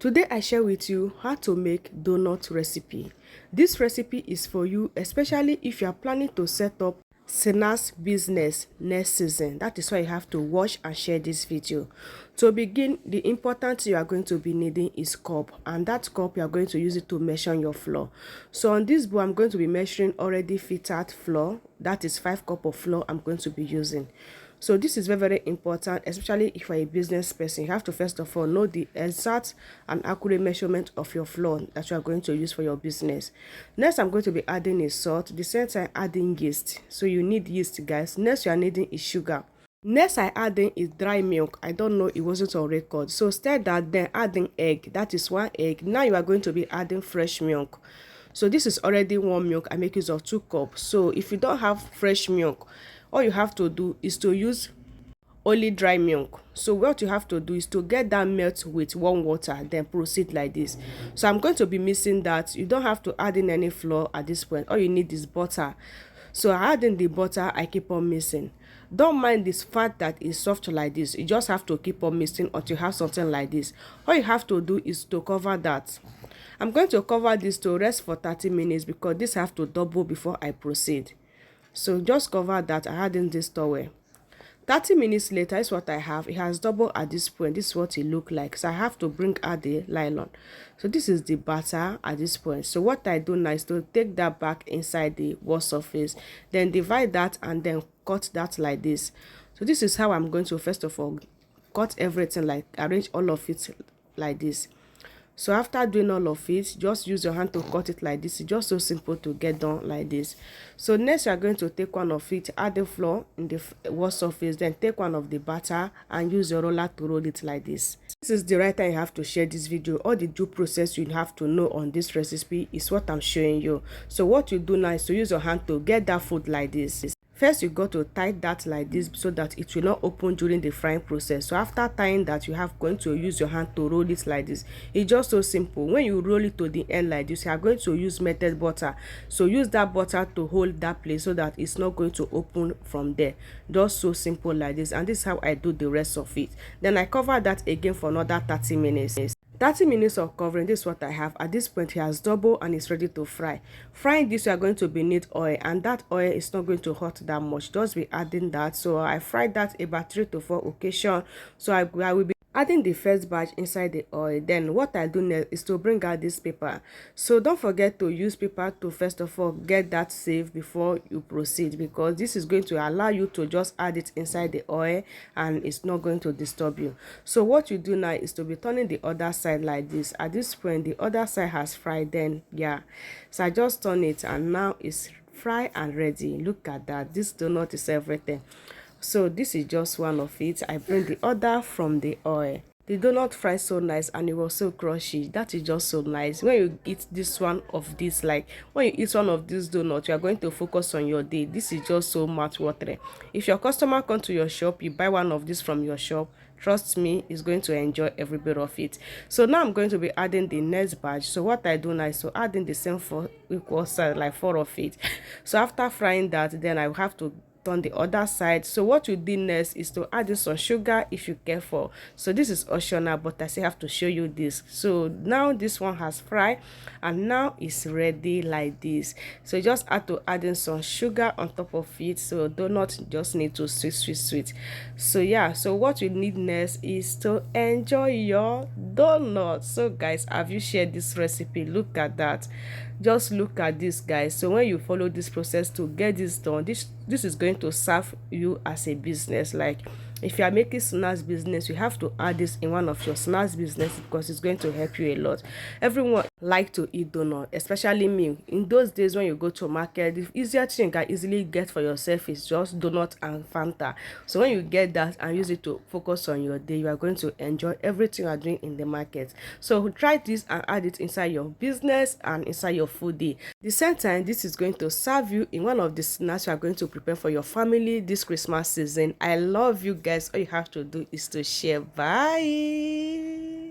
Today I share with you how to make donut recipe. This recipe is for you, especially if you are planning to set up snacks business next season. That is why you have to watch and share this video. To begin, the important thing you are going to be needing is cup, and that cup you are going to use it to measure your flour. So on this bowl I'm going to be measuring already filtered flour. That is 5 cups of flour I'm going to be using. So this is very, very important, especially if you're a business person. You have to first of all know the exact and accurate measurement of your flour that you are going to use for your business. Next, I'm going to be adding a salt. The same time adding yeast. So you need yeast, guys. Next, you are needing is sugar. Next, I adding is dry milk. I don't know, it wasn't on record. So stir that, then adding egg. That is 1 egg. Now you are going to be adding fresh milk. So this is already warm milk. I make use of 2 cups. So if you don't have fresh milk, all you have to do is to use only dry milk. So what you have to do is to get that melt with warm water, then proceed like this. So I'm going to be mixing that. You don't have to add in any flour at this point. All you need is butter. So I add in the butter, I keep on mixing. Don't mind this fat that is soft like this. You just have to keep on mixing until you have something like this. All you have to do is to cover that. I'm going to cover this to rest for 30 minutes because this have to double before I proceed. So just cover that. I add in this towel. 30 minutes later is what I have. It has doubled at this point. This is what it look like. So I have to bring out the nylon. So this is the batter at this point. So what I do now is to take that back inside the wall surface, then divide that and then cut that like this. So this is how I'm going to first of all cut everything, like arrange all of it like this. So after doing all of it, just use your hand to cut it like this. It's just so simple to get done like this. So next you are going to take one of it, add the flour in the wall surface, then take one of the batter and use your roller to roll it like this. This is the right time you have to share this video. All the due process you have to know on this recipe is what I'm showing you. So what you do now is to use your hand to get that food like this. First, you got to tie that like this so that it will not open during the frying process. So after tying that, you have going to use your hand to roll it like this. It's just so simple. When you roll it to the end like this, you are going to use melted butter. So use that butter to hold that place so that it's not going to open from there. Just so simple like this. And this is how I do the rest of it. Then I cover that again for another 30 minutes. 30 minutes of covering. This is what I have. At this point, it has doubled and it's ready to fry. Frying this, you are going to be need oil, and that oil is not going to hot that much. Just be adding that. So I fried that about 3 to 4 occasions. So I will be adding the first batch inside the oil. Then what I do next is to bring out this paper. So don't forget to use paper to first of all get that safe before you proceed, because this is going to allow you to just add it inside the oil and it's not going to disturb you. So what you do now is to be turning the other side like this. At this point the other side has fried, then yeah, so I just turn it and now it's fried and ready. Look at that. This donut is everything. So this is just one of it. I bring the other from the oil. The donut fries so nice and it was so crunchy. That is just so nice. When you eat this one of this, like when you eat one of these donuts, you are going to focus on your day. This is just so much watering. If your customer come to your shop, you buy one of this from your shop, trust me, is going to enjoy every bit of it. So now I'm going to be adding the next batch. So what I do now is to add in the same 4 equal size, like 4 of it. So after frying that, then I will have to on the other side. So what you do next is to add in some sugar if you care for. So this is optional, but I still have to show you this. So now this one has fried and now it's ready like this. So you just have to add in some sugar on top of it. So donut just need to sweet. So yeah, so what you need next is to enjoy your donut. So guys, have you shared this recipe? Look at that. Just look at this, guys. So when you follow this process to get this done, this is going to serve you as a business. Like if you are making snacks business, you have to add this in one of your snacks business because it's going to help you a lot. Everyone like to eat donut, especially me. In those days when you go to market, the easier thing you can easily get for yourself is just donut and Fanta. So when you get that and use it to focus on your day, you are going to enjoy everything you are doing in the market. So try this and add it inside your business and inside your food day. The same time, this is going to serve you in one of the snacks you are going to prepare for your family this Christmas season. I love you guys. All you have to do is to share. Bye.